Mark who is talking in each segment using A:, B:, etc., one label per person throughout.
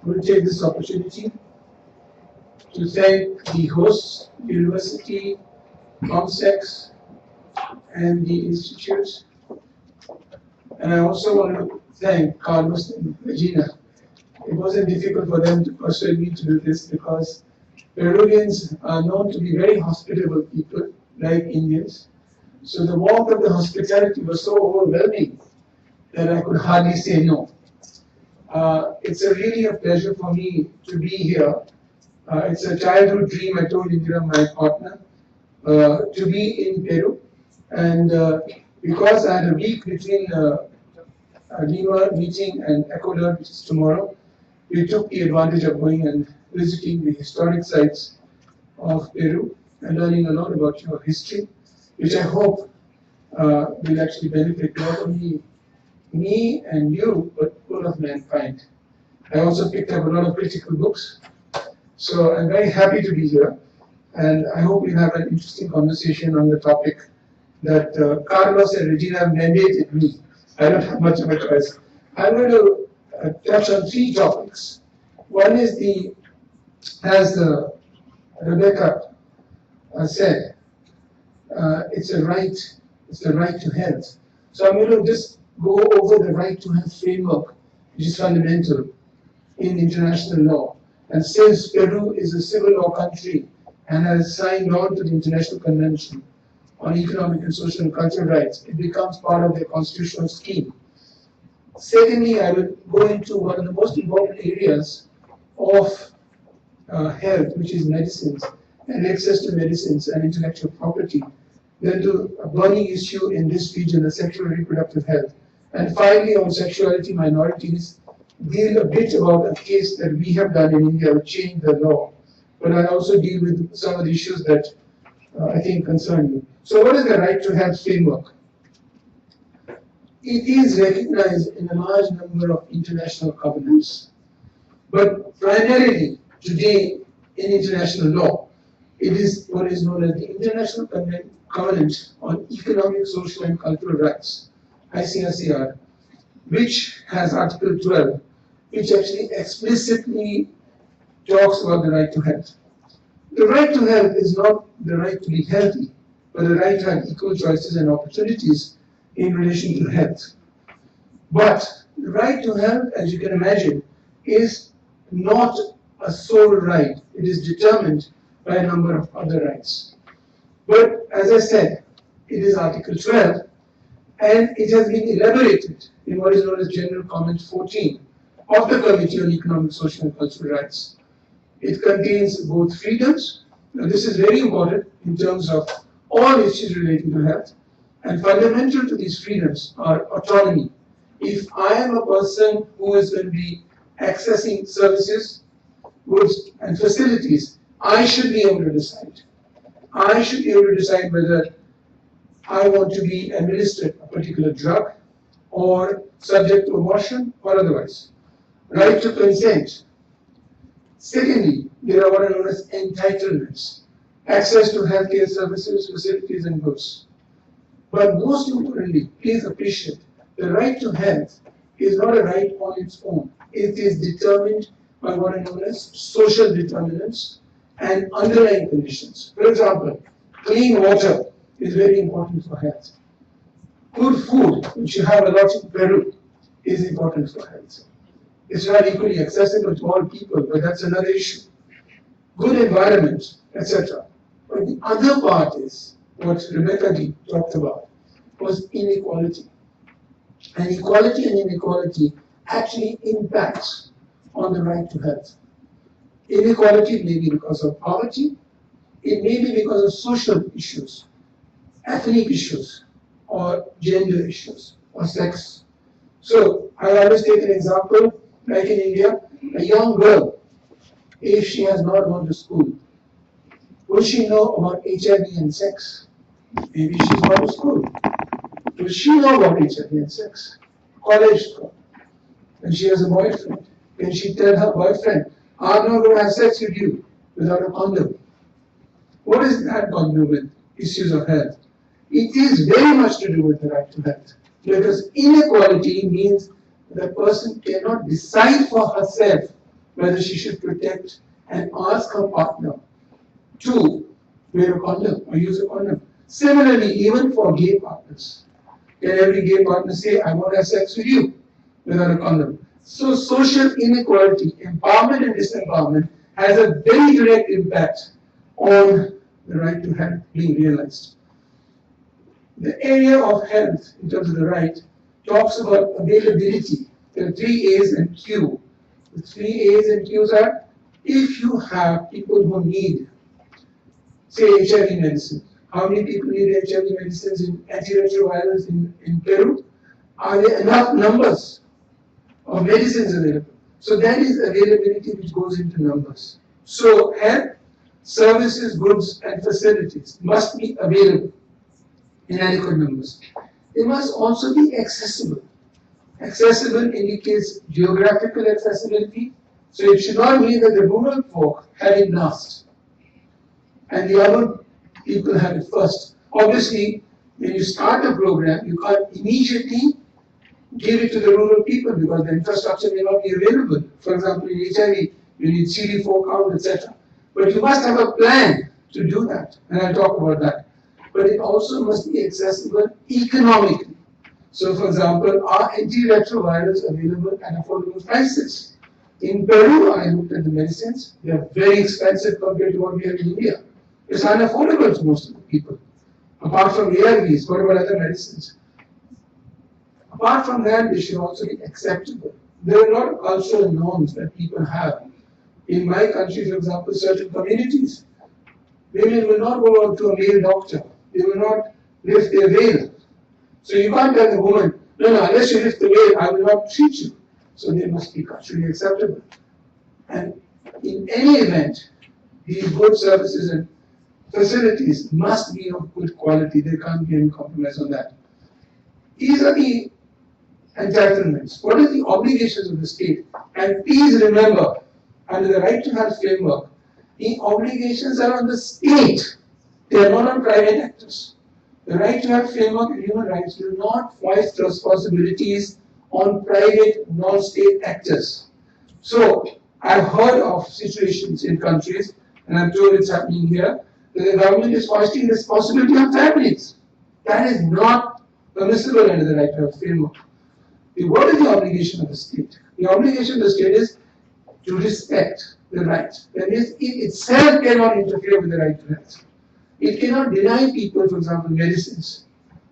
A: I will take this opportunity to thank the hosts, the university, ComSex, and the institute. And I also want to thank Carlos and Regina. It wasn't difficult for them to persuade me to do this because Peruvians are known to be very hospitable people, like Indians. So the warmth of the hospitality was so overwhelming that I could hardly say no. It's really a pleasure for me to be here. It's a childhood dream, I told Indira, my partner, to be in Peru. And because I had a week between Lima meeting and Ecuador, which is tomorrow, we took the advantage of going and visiting the historic sites of Peru and learning a lot about your history, which I hope will actually benefit not only me and you, but all of mankind. I also picked up a lot of critical books, so I'm very happy to be here, and I hope we have an interesting conversation on the topic that Carlos and Regina mandated me. I don't have much of a choice. I'm going to touch on 3 topics. One is as Rebecca said, it's the right to health. So I'm going to just go over the right to health framework, which is fundamental in international law. And since Peru is a civil law country and has signed on to the International Convention on Economic and Social and Cultural Rights, it becomes part of their constitutional scheme. Secondly, I will go into one of the most important areas of health, which is medicines and access to medicines and intellectual property. Then to a burning issue in this region, the sexual and reproductive health. And finally, on sexuality minorities, deal a bit about a case that we have done in India to change the law. But I'll also deal with some of the issues that I think concern you. So what is the right to health framework? It is recognized in a large number of international covenants. But primarily, today, in international law, it is what is known as the International Covenant on Economic, Social and Cultural Rights, ICSCR, which has Article 12, which actually explicitly talks about the right to health. The right to health is not the right to be healthy, but the right to have equal choices and opportunities in relation to health. But the right to health, as you can imagine, is not a sole right. It is determined by a number of other rights. But as I said, it is Article 12, and it has been elaborated in what is known as General Comment 14 of the Committee on Economic, Social and Cultural Rights. It contains both freedoms. Now this is very important in terms of all issues relating to health, and fundamental to these freedoms are autonomy. If I am a person who is going to be accessing services, goods and facilities, I should be able to decide. I should be able to decide whether I want to be administered a particular drug or subject to abortion or otherwise. Right to consent. Secondly, there are what are known as entitlements. Access to healthcare services, facilities and goods. But most importantly, please appreciate, the right to health is not a right on its own. It is determined by what are known as social determinants and underlying conditions. For example, clean water is very important for health. Good food, which you have a lot in Peru, is important for health. It's not equally accessible to all people, but that's another issue. Good environment, etc. But the other part is what Rebecca talked about, was inequality. And equality and inequality actually impacts on the right to health. Inequality may be because of poverty, it may be because of social issues, ethnic issues, or gender issues, or sex. So, I always take an example, like in India, a young girl, if she has not gone to school, will she know about HIV and sex? Maybe she's gone to school. Will she know about HIV and sex? College school. And she has a boyfriend. Can she tell her boyfriend, I'm not going to have sex with you without a condom? What is that got to do with issues of health? It is very much to do with the right to health. Because inequality means the person cannot decide for herself whether she should protect and ask her partner to wear a condom or use a condom. Similarly, even for gay partners, can every gay partner say, I want to have sex with you without a condom? So social inequality, empowerment and disempowerment has a very direct impact on the right to health being realized. The area of health, in terms of the right, talks about availability. There are 3 A's and Q. The 3 A's and Q's are, if you have people who need, say, HIV medicine. How many people need HIV medicines in antiretrovirals in Peru? Are there enough numbers of medicines available? So that is availability which goes into numbers. So health, services, goods and facilities must be available in adequate numbers. They must also be accessible. Accessible indicates geographical accessibility. So it should not mean that the rural folk have it last and the urban people have it first. Obviously, when you start a program, you can't immediately give it to the rural people because the infrastructure may not be available. For example, in HIV, you need CD4 count, etc. But you must have a plan to do that, and I'll talk about that. But it also must be accessible economically. So, for example, are antiretrovirals available at affordable prices? In Peru, I looked at the medicines. They are very expensive compared to what we have in India. It's unaffordable to most of the people. Apart from ARVs, what about other medicines? Apart from that, they should also be acceptable. There are a lot of cultural norms that people have. In my country, for example, certain communities, women will not go out to a male doctor. They will not lift their veil. So you can't tell the woman, no, unless you lift the veil, I will not treat you. So they must be culturally acceptable. And in any event, these good services and facilities must be of good quality. There can't be any compromise on that. These are the entitlements. What are the obligations of the state? And please remember, under the right to health framework, the obligations are on the state. They are not on private actors. The right to health framework and human rights do not foist responsibilities on private non-state actors. So, I've heard of situations in countries, and I'm told it's happening here, that the government is foisting responsibility on families. That is not permissible under the right to health framework. What is the obligation of the state? The obligation of the state is to respect the right. That is, it itself cannot interfere with the right to health. It cannot deny people, for example, medicines.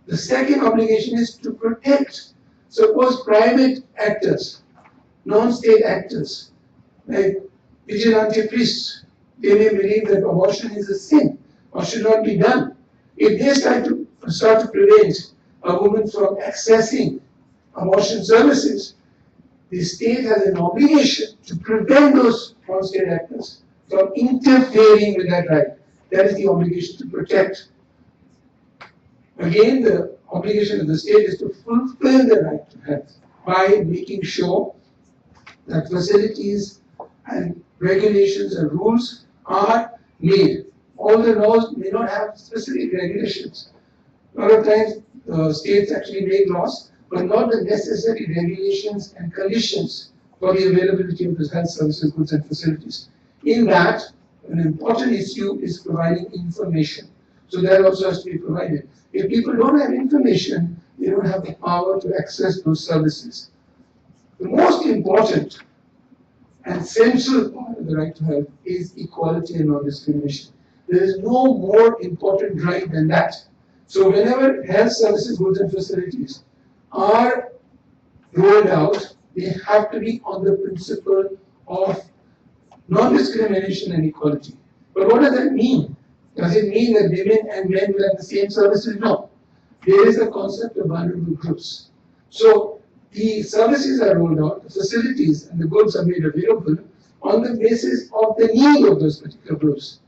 A: The second obligation is to protect. Suppose private actors, non-state actors, like vigilante priests, they may believe that abortion is a sin or should not be done. If they start to prevent a woman from accessing abortion services, the state has an obligation to prevent those non-state actors from interfering with that right. That is the obligation to protect. Again, the obligation of the state is to fulfill the right to health by making sure that facilities and regulations and rules are made. All the laws may not have specific regulations. A lot of times, states actually make laws, but not the necessary regulations and conditions for the availability of the health services, goods and facilities. In that, an important issue is providing information. So that also has to be provided. If people don't have information, they don't have the power to access those services. The most important and central part of the right to health is equality and non-discrimination. There is no more important right than that. So whenever health services, goods and facilities are rolled out, they have to be on the principle of non-discrimination and equality. But what does that mean? Does it mean that women and men will have the same services? No. There is a concept of vulnerable groups. So the services are rolled out, the facilities and the goods are made available on the basis of the need of those particular groups.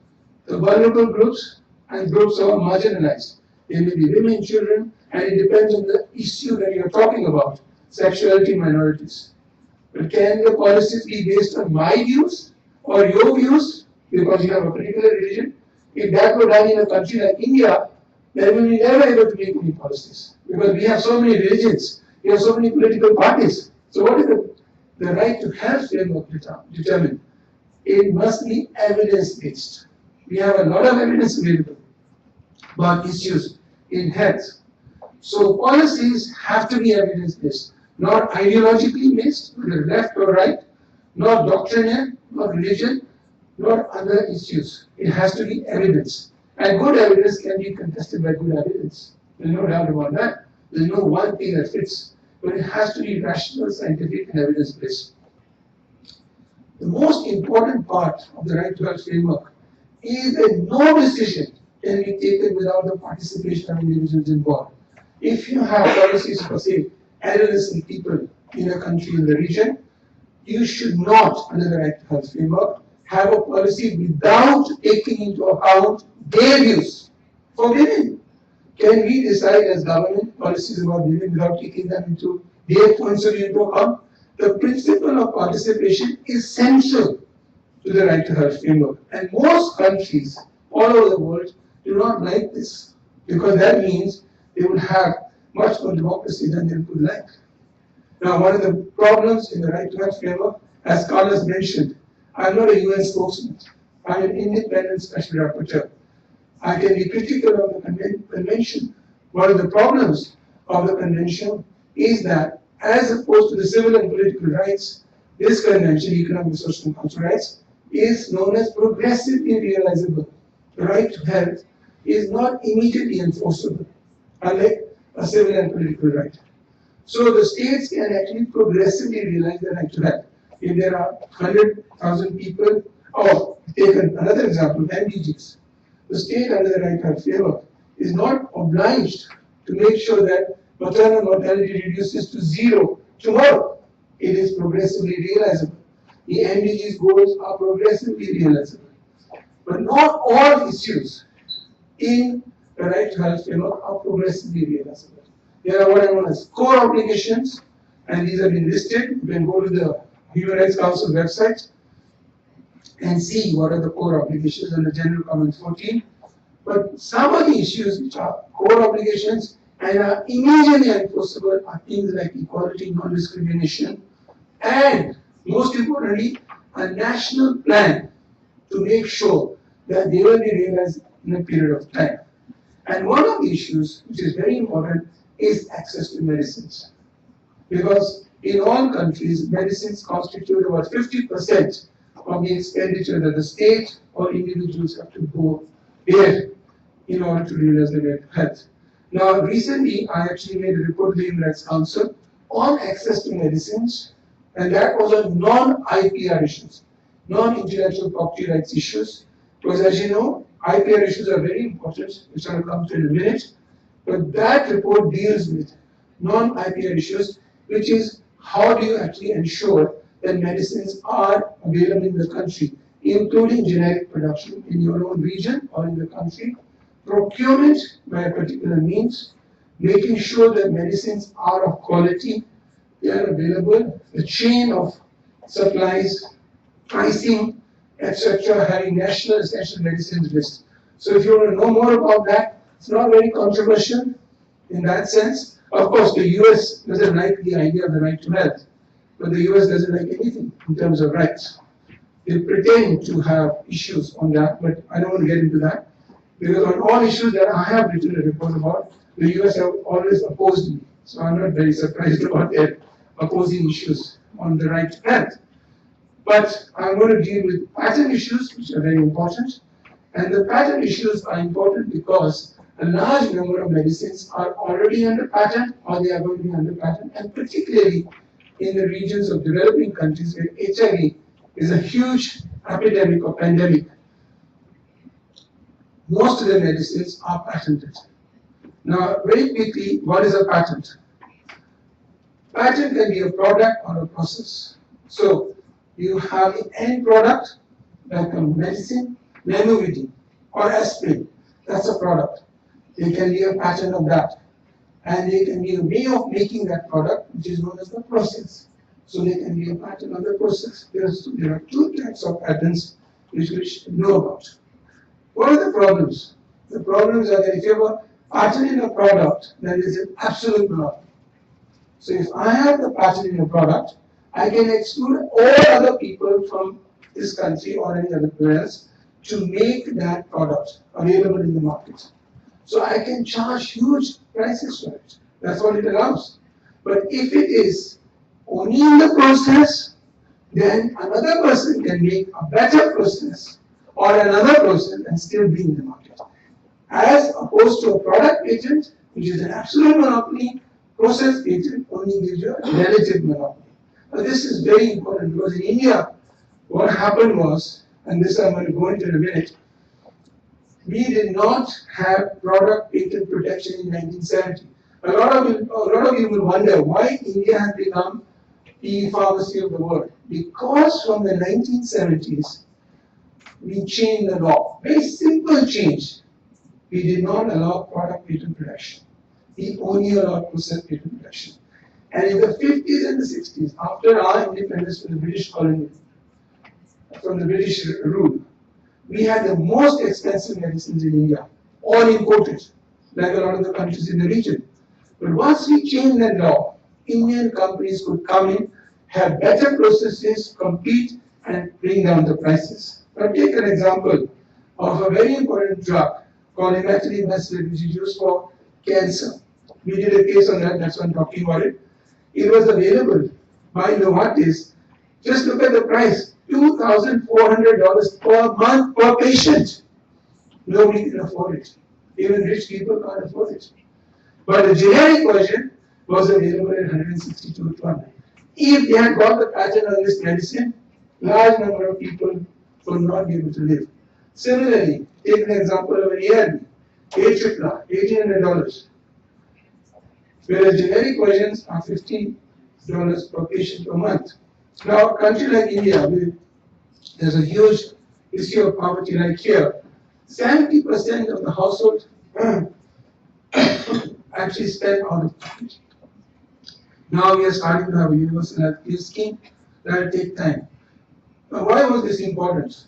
A: The vulnerable groups and groups are marginalized. There may be women, children, and it depends on the issue that you're talking about, sexuality minorities. But can the policies be based on my views or your views because you have a particular religion? If that were done in a country like India, then we will be never able to make any policies because we have so many religions, we have so many political parties. So what is the right to health framework determined, it must be evidence-based. We have a lot of evidence available about issues in health. So policies have to be evidence-based, not ideologically based, whether left or right, not doctrinal, not religion, not other issues. It has to be evidence. And good evidence can be contested by good evidence. There's no doubt about that. There's no one thing that fits. But it has to be rational, scientific, and evidence-based. The most important part of the right to health framework is that no decision can be taken without the participation of individuals involved. If you have policies for, say, adolescent people in a country in the region, you should not, under the right to health framework, have a policy without taking into account their views. For women, can we decide as government policies about women without taking them into their points of view into account? The principle of participation is central to the right to health framework. And most countries all over the world do not like this, because that means they will have much more democracy than they would like. Now, one of the problems in the right to health framework, as Carlos mentioned, I'm not a UN spokesman. I'm an independent special rapporteur. I can be critical of the convention. One of the problems of the convention is that, as opposed to the civil and political rights, this convention, economic, social, and cultural rights, is known as progressively realizable. The right to health is not immediately enforceable, unlike a civil and political right. So the states can actually progressively realize the right to health. If there are 100,000 people, or take another example, MDGs. The state under the right to health framework is not obliged to make sure that maternal mortality reduces to 0 tomorrow. It is progressively realizable. The MDGs goals are progressively realizable. But not all issues in the right to health framework are progressively realizable. There are what are known as core obligations, and these have been listed. You can go to the Human Rights Council website and see what are the core obligations under General Comment 14. But some of the issues which are core obligations and are immediately enforceable are things like equality, non-discrimination, and most importantly, a national plan to make sure that they will be realized in a period of time. And one of the issues which is very important is access to medicines. Because in all countries, medicines constitute about 50% of the expenditure that the state or individuals have to go there in order to realize the right to health. Now, recently, I actually made a report to the Human Rights Council on access to medicines, and that was on non-IPR issues, non-intellectual property rights issues, because as you know, IPR issues are very important, which I will come to in a minute, but that report deals with non-IPR issues, which is how do you actually ensure that medicines are available in the country, including generic production in your own region or in the country, procurement by a particular means, making sure that medicines are of quality, they are available, the chain of supplies, pricing, etc., having national essential medicines list. So if you want to know more about that, it's not very controversial in that sense. Of course, the US doesn't like the idea of the right to health, but the US doesn't like anything in terms of rights. They pretend to have issues on that, but I don't want to get into that. Because on all issues that I have written a report about, the US have always opposed me. So I'm not very surprised about their opposing issues on the right to health. But I'm going to deal with patent issues, which are very important. And the patent issues are important because a large number of medicines are already under patent or they are going to be under patent, and particularly in the regions of developing countries where HIV is a huge epidemic or pandemic. Most of the medicines are patented. Now, very quickly, what is a patent? Patent can be a product or a process. So, you have an end product, like a medicine, Lamivudine, or aspirin. That's a product. There can be a patent of that. And there can be a way of making that product, which is known as the process. So there can be a patent on the process. There are two types of patents which we should know about. What are the problems? The problems are that if you have a patent in a product, then there is an absolute monopoly. So if I have the patent in a product, I can exclude all other people from this country or any other place to make that product available in the market. So I can charge huge prices for it. That's what it allows. But if it is only in the process, then another person can make a better process or another person and still be in the market. As opposed to a product patent, which is an absolute monopoly, process patent only gives you a relative monopoly. Now this is very important because in India, what happened was, and this I'm going to go into in a minute, we did not have product patent protection in 1970. A lot of you will wonder why India has become the pharmacy of the world. Because from the 1970s, we changed the law. Very simple change. We did not allow product patent protection. We only allowed process patent protection. And in the 50s and the 60s, after our independence from the British colony, from the British rule, we had the most expensive medicines in India, all imported, like a lot of the countries in the region. But once we changed that law, Indian companies could come in, have better processes, compete, and bring down the prices. Now take an example of a very important drug called imethylene mesylate, which is used for cancer. We did a case on that, that's why I'm talking about it. It was available by Novartis. Just look at the price, $2,400 per month per patient. Nobody can afford it. Even rich people can't afford it. But the generic version was available at $162 to If they had got the patent on this medicine, large number of people would not be able to live. Similarly, take an example of an ARV, AAA, $1,800. Whereas generic versions are $15 per patient per month. Now, a country like India, there's a huge issue of poverty like here. 70% of the household actually spend out of pocket. Now we are starting to have a universal healthcare scheme that will take time. Now, why was this important?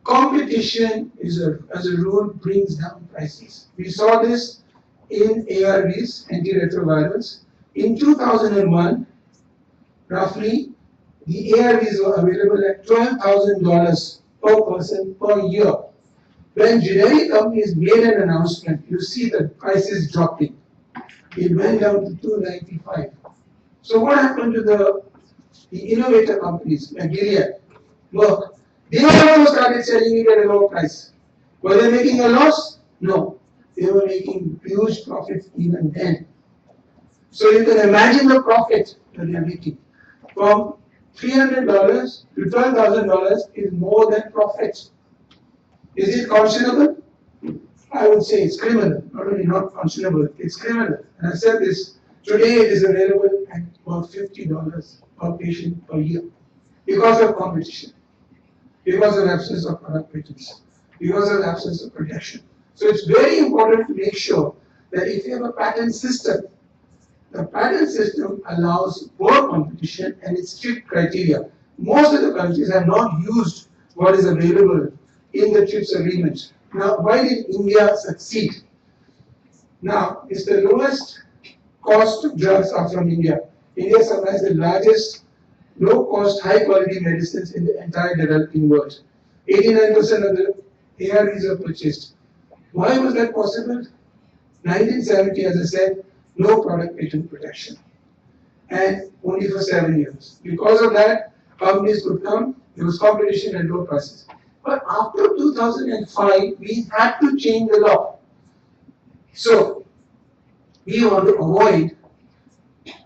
A: Competition as a rule brings down prices. We saw this in ARVs, antiretrovirals. In 2001, roughly, the ARVs were available at $12,000 per person per year. When generic companies made an announcement, you see the prices dropping. It went down to $295. So what happened to the innovator companies like Gilead, Merck? They also started selling it at a lower price. Were they making a loss? No. They were making huge profits even then. So you can imagine the profit that they are making. From $300 to $12,000 is more than profit. Is it conscionable? I would say it's criminal. Not only not conscionable, it's criminal. And I said this, today it is available at about $50 per patient per year because of competition, because of absence of product patents, because of absence of protection. So it's very important to make sure that if you have a patent system, the patent system allows more competition and its strict criteria. Most of the countries have not used what is available in the TRIPS agreement. Now, why did India succeed? Now, it's the lowest cost drugs are from India. India supplies the largest low-cost, high-quality medicines in the entire developing world. 89% of the ARVs are purchased. Why was that possible? 1970, as I said, no product patent protection. And only for 7 years. Because of that, companies could come, there was competition and low prices. But after 2005, we had to change the law. So, we want to avoid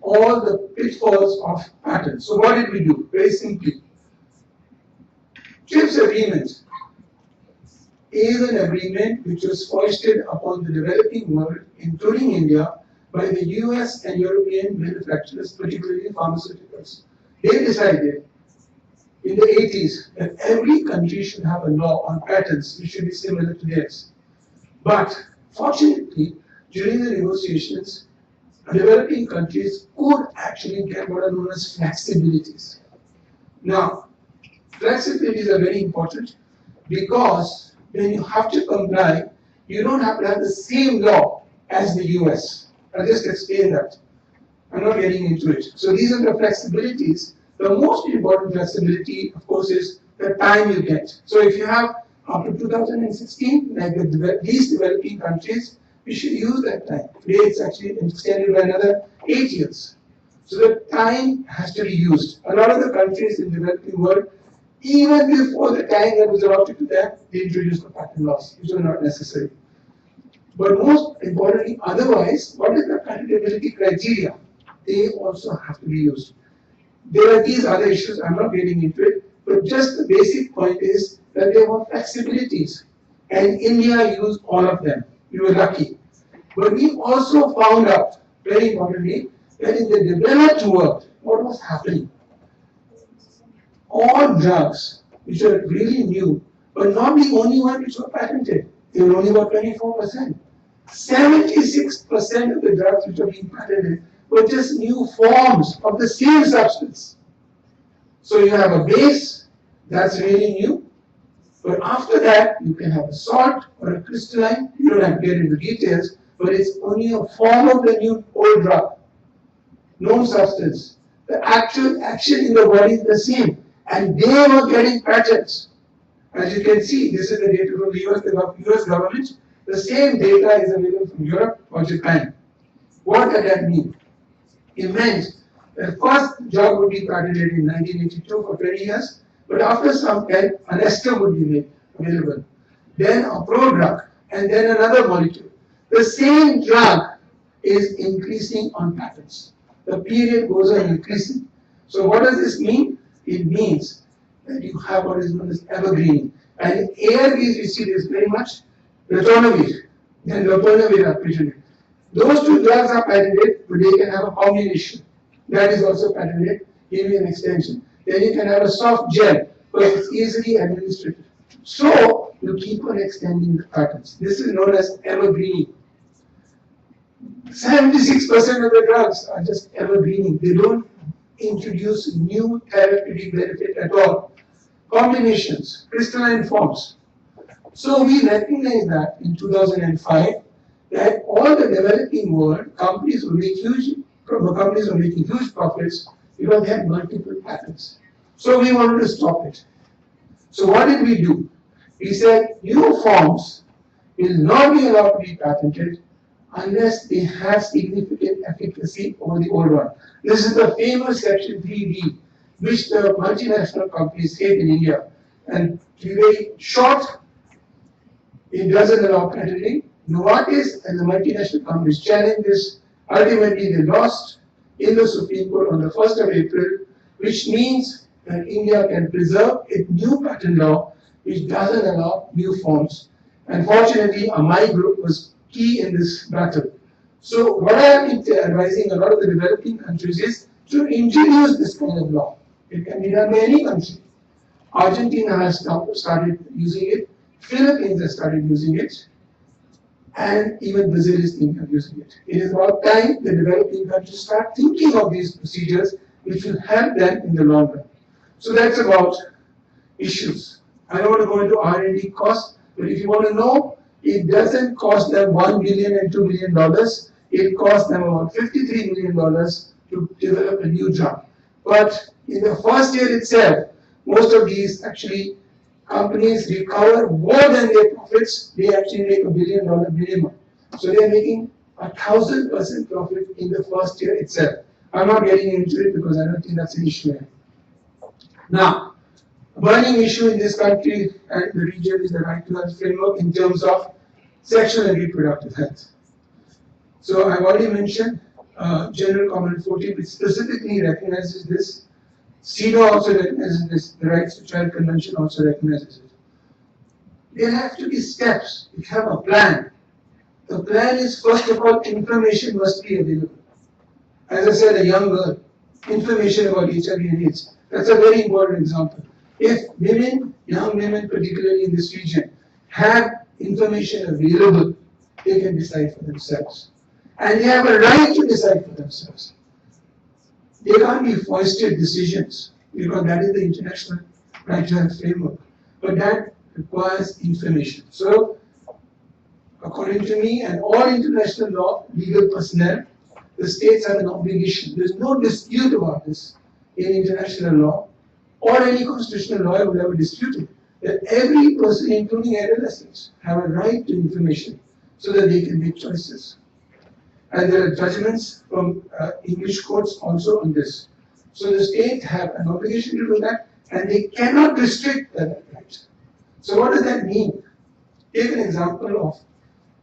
A: all the pitfalls of patents. So what did we do? Very simply, TRIPS agreement is an agreement which was foisted upon the developing world, including India, by the US and European manufacturers, particularly pharmaceuticals. They decided in the 80s that every country should have a law on patents which should be similar to theirs. But fortunately, during the negotiations, developing countries could actually get what are known as flexibilities. Now, flexibilities are very important because when you have to comply, you don't have to have the same law as the US. I'll just explain that. I'm not getting into it. So these are the flexibilities. The most important flexibility, of course, is the time you get. So if you have after 2016, like the least developing countries, we should use that time. Today it's actually extended by another 8 years. So the time has to be used. A lot of the countries in the developing world, even before the time that was allotted to them, they introduced the patent laws, which were not necessary. But most importantly, otherwise, what is the patentability criteria? They also have to be used. There are these other issues, I'm not getting into it, but just the basic point is that there were flexibilities. And India used all of them. We were lucky. But we also found out, very importantly, that in the developed world, what was happening? All drugs, which are really new, but not the only one which were patented. They were only about 24%. 76% of the drugs which are being patented were just new forms of the same substance. So you have a base, that's really new. But after that, you can have a salt or a crystalline. You don't have to get into details, but it's only a form of the new old drug. Known substance. The actual action in the body is the same. And they were getting patents. As you can see, this is the data from the US government. The same data is available from Europe or Japan. What does that mean? It meant the first drug would be patented in 1982 for 20 years, but after some time, an ester would be made available. Then a prodrug, and then another molecule. The same drug is increasing on patents. The period goes on increasing. So what does this mean? It means that you have what is known as evergreening. And in ARVs, we see this very much. Ritonavir, then loperamide are patented. Those two drugs are patented, but they can have a combination. That is also patented, giving an extension. Then you can have a soft gel, but it's easily administered. So you keep on extending the patents. This is known as evergreening. 76% of the drugs are just evergreening. They don't introduce new therapeutic benefit at all. Combinations, crystalline forms. So we recognize that in 2005 that all the developing world companies were making huge profits because they had multiple patents. So we wanted to stop it. So what did we do? We said new forms will not be allowed to be patented unless they have significant efficacy over the old one. This is the famous Section 3D, which the multinational companies hate in India. And to be very short, it doesn't allow patenting. Novartis and the multinational companies challenged this. Ultimately, they lost in the Supreme Court on the 1st of April, which means that India can preserve a new patent law which doesn't allow new forms. And fortunately, my group was key in this battle. So what I have been advising a lot of the developing countries is to introduce this kind of law. It can be done by any country. Argentina has started using it. Philippines has started using it, and even Brazil is thinking of using it. It is about time the developing countries start thinking of these procedures which will help them in the long run. So that's about issues. I don't want to go into R&D costs, but if you want to know, it doesn't cost them $1 billion and $2 billion. It costs them about $53 million to develop a new drug. But in the first year itself, most of these actually companies recover more than their profits. They actually make $1 billion minimum. So they're making 1,000% profit in the first year itself. I'm not getting into it because I don't think that's an issue. Now, a burning issue in this country and the region is the right to health framework in terms of sexual and reproductive health. So I've already mentioned General Comment 14, which specifically recognizes this. Sida also recognizes this. The Rights to Child Convention also recognizes it. There have to be steps. You have a plan. The plan is, first of all, information must be available. As I said, a young girl, information about HIV and AIDS. That's a very important example. If women, young women particularly in this region, have information available, they can decide for themselves. And they have a right to decide for themselves. They can't be foisted decisions, because that is the international right to health framework. But that requires information. So, according to me and all international law, legal personnel, the states have an obligation. There is no dispute about this in international law or any constitutional lawyer will ever dispute it. That every person, including adolescents, have a right to information so that they can make choices. And there are judgments from English courts also on this. So the state have an obligation to do that, and they cannot restrict that right. So what does that mean? Take an example of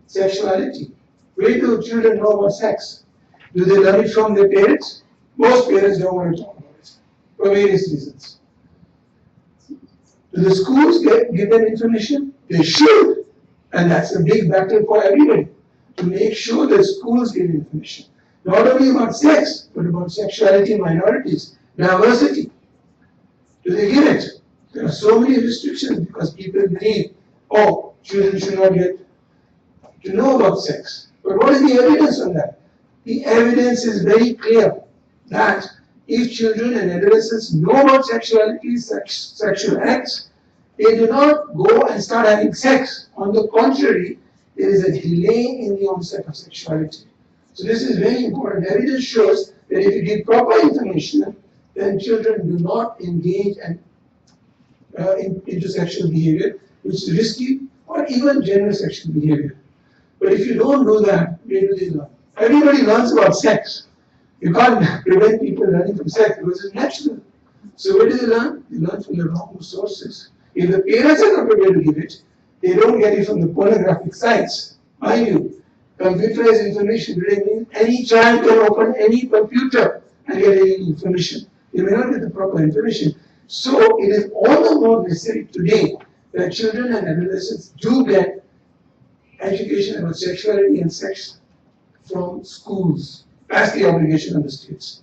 A: sexuality. Where do children know about sex? Do they learn it from their parents? Most parents don't want to talk about it for various reasons. Do the schools give them information? They should. And that's a big battle for everybody, to make sure that schools give information. Not only about sex, but about sexuality, minorities, diversity. Do they give it? There are so many restrictions because people believe, oh, children should not get to know about sex. But what is the evidence on that? The evidence is very clear that if children and adolescents know about sexuality, sexual acts, they do not go and start having sex. On the contrary, there is a delay in the onset of sexuality. So this is very important. Evidence shows that if you give proper information, then children do not engage into sexual behavior, which is risky, or even general sexual behavior. But if you don't do that, where do they learn? Everybody learns about sex. You can't prevent people learning from sex because it's natural. So where do they learn? They learn from the wrong sources. If the parents are not prepared to give it, they don't get it from the pornographic sites. Mind you, computerized information today means any child can open any computer and get any information. They may not get the proper information. So it is all the more necessary today that children and adolescents do get education about sexuality and sex from schools. That's the obligation of the states.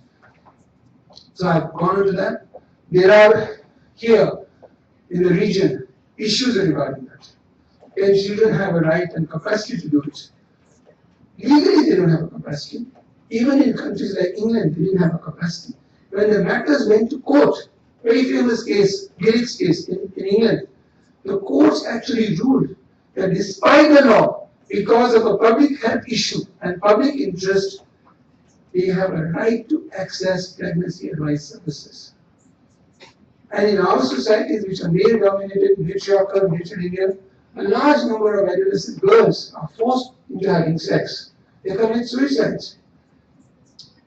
A: So I've gone into that. There are here in the region issues regarding that. And children have a right and capacity to do it. Legally, they don't have a capacity. Even in countries like England, they didn't have a capacity. When the matters went to court, very famous case, Gillick's case in England, the courts actually ruled that despite the law, because of a public health issue and public interest, they have a right to access pregnancy advice services. And in our societies, which are male-dominated, matriarchal, matrilineal, a large number of adolescent girls are forced into having sex. They commit suicides.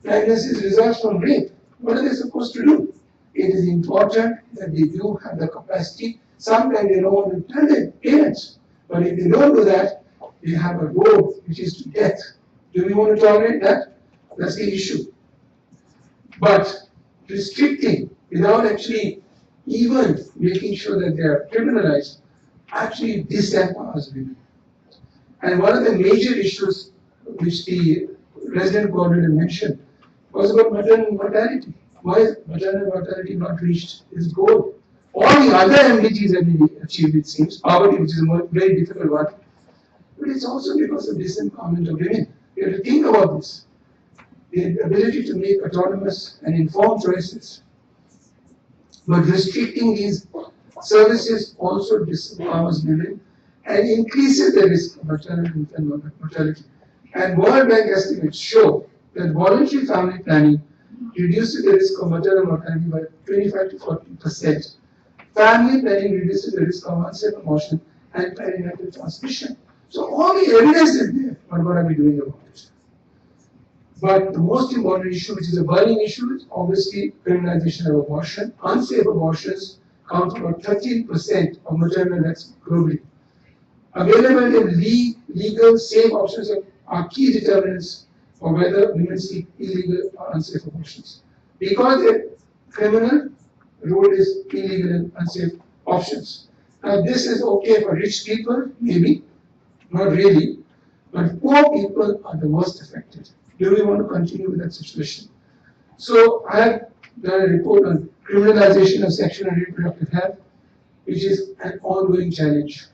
A: Pregnancies result from rape. What are they supposed to do? It is important that they do have the capacity. Sometimes they don't want to tell their parents. But if they don't do that, they have a road which is to death. Do we want to tolerate that? That's the issue. But restricting without actually even making sure that they are criminalized actually disempowers women. And one of the major issues which the resident coordinator mentioned was about maternal mortality. Why is maternal mortality not reached its goal? All the other MDGs have been achieved, it seems. Poverty, which is a very difficult one. But it's also because of disempowerment of women. We have to think about this. The ability to make autonomous and informed choices. But restricting these services also disempowers women and increases the risk of maternal and infant mortality. And World Bank estimates show that voluntary family planning reduces the risk of maternal mortality by 25 to 40%. Family planning reduces the risk of unsafe abortion and perinatal transmission. So all the evidence is there, but what are we doing about it? But the most important issue, which is a burning issue, is obviously criminalization of abortion. Unsafe abortions count for about 13% of maternal deaths globally. Availability of legal, safe options are key determinants for whether women seek illegal or unsafe abortions. Because they're criminal, the road is illegal and unsafe options. Now this is okay for rich people, maybe, not really, but poor people are the most affected. Do we want to continue with that situation? So I have done a report on criminalization of sexual and reproductive health, which is an ongoing challenge.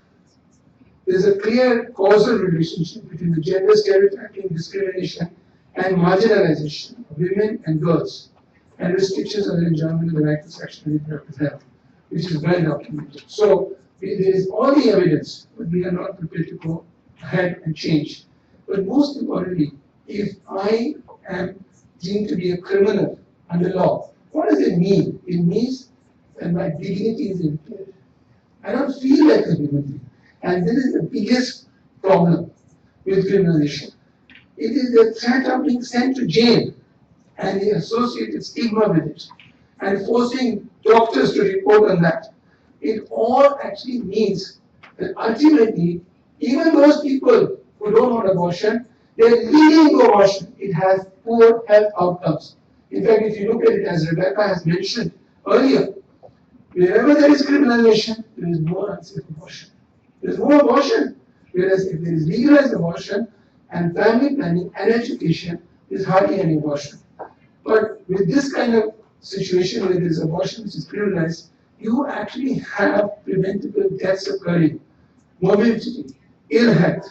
A: There's a clear causal relationship between the gender stereotyping, discrimination, and marginalization of women and girls, and restrictions on the enjoyment of the right to sexual and reproductive health, which is well documented. So there is all the evidence, but we are not prepared to go ahead and change. But most importantly, if I am deemed to be a criminal under law. What does it mean? It means that my dignity is impaired. I don't feel like a human being. And this is the biggest problem with criminalization. It is the threat of being sent to jail and the associated stigma with it, and forcing doctors to report on that. It all actually means that ultimately, even those people who don't want abortion, they're leading to abortion. It has poor health outcomes. In fact, if you look at it, as Rebecca has mentioned earlier, wherever there is criminalization, there is more unsafe abortion. There is more abortion. Whereas if there is legalized abortion and family planning and education, there is hardly any abortion. But with this kind of situation where there is abortion which is criminalized, you actually have preventable deaths occurring, morbidity, ill health,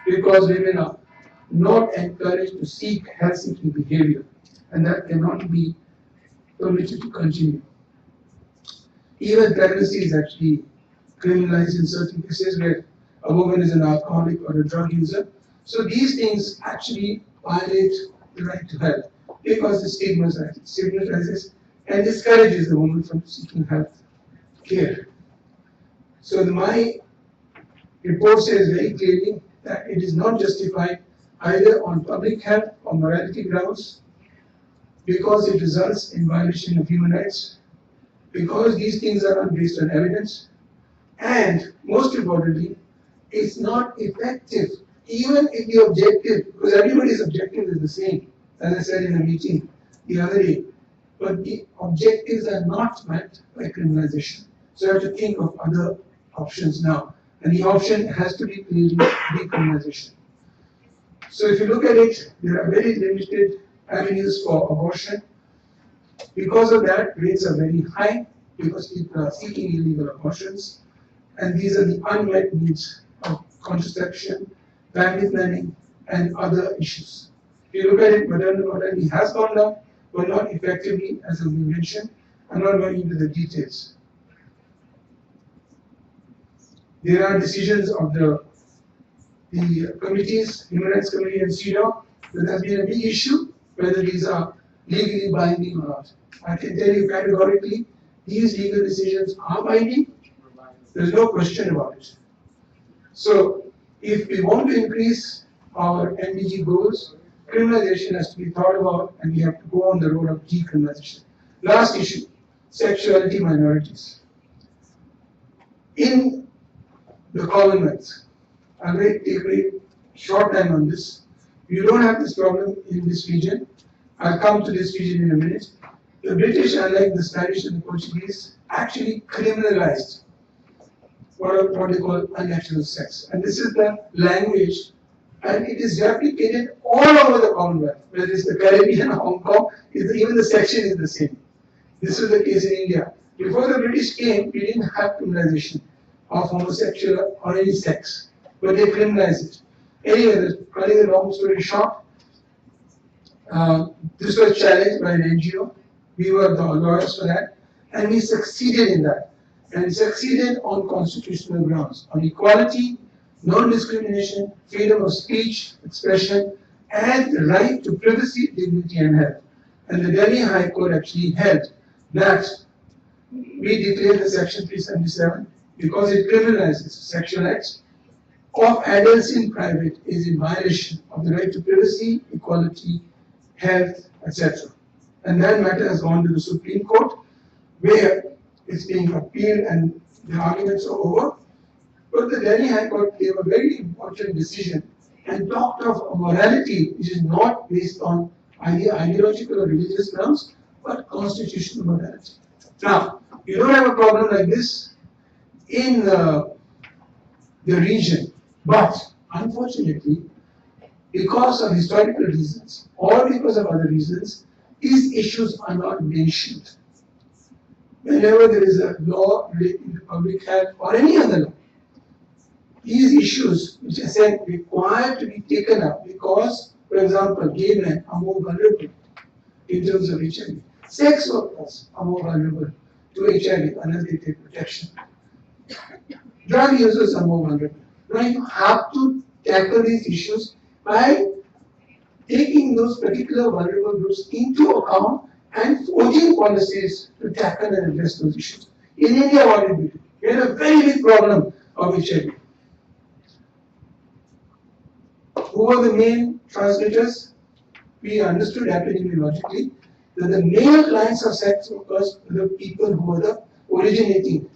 A: because women are not encouraged to seek health-seeking behavior, and that cannot be permitted to continue. Even pregnancy is actually criminalized in certain cases where a woman is an alcoholic or a drug user. So these things actually violate the right to health because it stigmatizes and discourages the woman from seeking health care. So my report says very clearly that it is not justified either on public health or morality grounds, because it results in violation of human rights, because these things are not based on evidence, and most importantly, it's not effective, even if the objective, because everybody's objective is the same, as I said in a meeting the other day, but the objectives are not met by criminalization. So you have to think of other options now, and the option has to be clearly decriminalization. So if you look at it, there are very limited avenues for abortion. Because of that, rates are very high, because people are seeking illegal abortions, and these are the unmet needs of contraception, family planning, and other issues. If you look at it, maternal mortality has gone down, but not effectively, as we mentioned. I'm not going into the details. There are decisions of the committees, Human Rights Committee and Sida, that has been a big issue, whether these are legally binding or not. I can tell you categorically, these legal decisions are binding. There's no question about it. So, if we want to increase our MDG goals, criminalization has to be thought about, and we have to go on the road of decriminalization. Last issue, sexuality minorities. In the Commonwealth, I'll take a very short time on this. You don't have this problem in this region. I'll come to this region in a minute. The British, unlike the Spanish and the Portuguese, actually criminalized what they call unnatural sex. And this is the language, and it is replicated all over the Commonwealth, whether it's the Caribbean, Hong Kong, even the section is the same. This was the case in India. Before the British came, we didn't have criminalization of homosexual or any sex, but they criminalized it. Anyway, cutting the long story short, this was challenged by an NGO. We were the lawyers for that, and we succeeded in that. And we succeeded on constitutional grounds, on equality, non-discrimination, freedom of speech, expression, and the right to privacy, dignity, and health. And the Delhi High Court actually held that we declared the Section 377 because it criminalizes sexual acts of adults in private is in violation of the right to privacy, equality, health, etc. And that matter has gone to the Supreme Court, where it's being appealed and the arguments are over. But the Delhi High Court gave a very important decision and talked of a morality which is not based on ideological or religious grounds, but constitutional morality. Now, you don't have a problem like this in the region, but unfortunately, because of historical reasons or because of other reasons, these issues are not mentioned. Whenever there is a law relating to public health or any other law, these issues, which I said, require to be taken up because, for example, gay men are more vulnerable in terms of HIV. Sex workers are more vulnerable to HIV unless they take protection. Drug users are more vulnerable. Now you have to tackle these issues by taking taking those particular vulnerable groups into account and forging policies to tackle and address those issues. In India, what did we do? We had a very big problem of HIV. Who were the main transmitters? We understood epidemiologically that the male clients of sex workers were the people who were the originating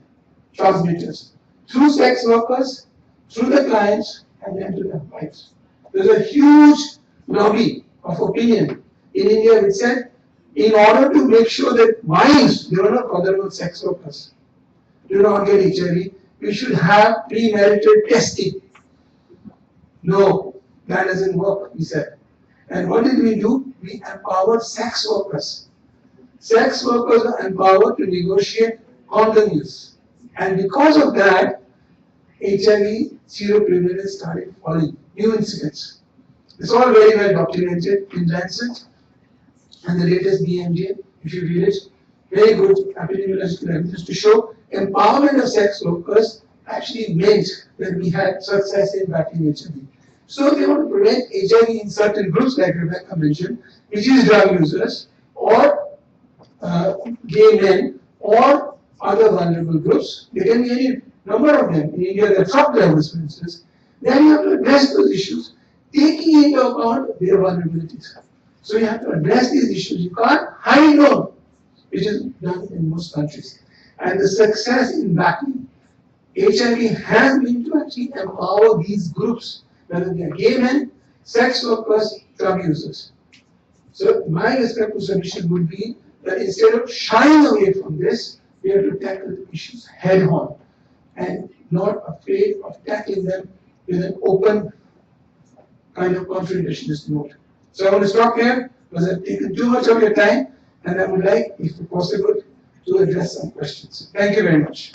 A: transmitters. Through sex workers, through the clients, and then to their wives. There's a huge lobby of opinion in India which said, in order to make sure that wives, they were not vulnerable sex workers, do not get HIV, we should have premarital testing. No, that doesn't work, we said. And what did we do? We empowered sex workers. Sex workers are empowered to negotiate condom use. And because of that, HIV seroprevalence started falling, new incidents. It's all very well documented in Lancet and the latest BMJ, if you read it, very good epidemiological evidence to show empowerment of sex workers actually meant that we had success in battling HIV. So they want to prevent HIV in certain groups like Rebecca mentioned, which is drug users or gay men or other vulnerable groups. There can be any number of them. In India, there are truck drivers, for instance. Then you have to address those issues, taking into account their vulnerabilities. So you have to address these issues. You can't hide on, which is done in most countries. And the success in battling HIV has been to actually empower these groups, whether they are gay men, sex workers, drug users. So my respectful submission would be that instead of shying away from this, we have to tackle the issues head on and not afraid of tackling them with an open kind of confrontationist note. So I want to stop here because I've taken too much of your time and I would like, if possible, to address some questions. Thank you very much.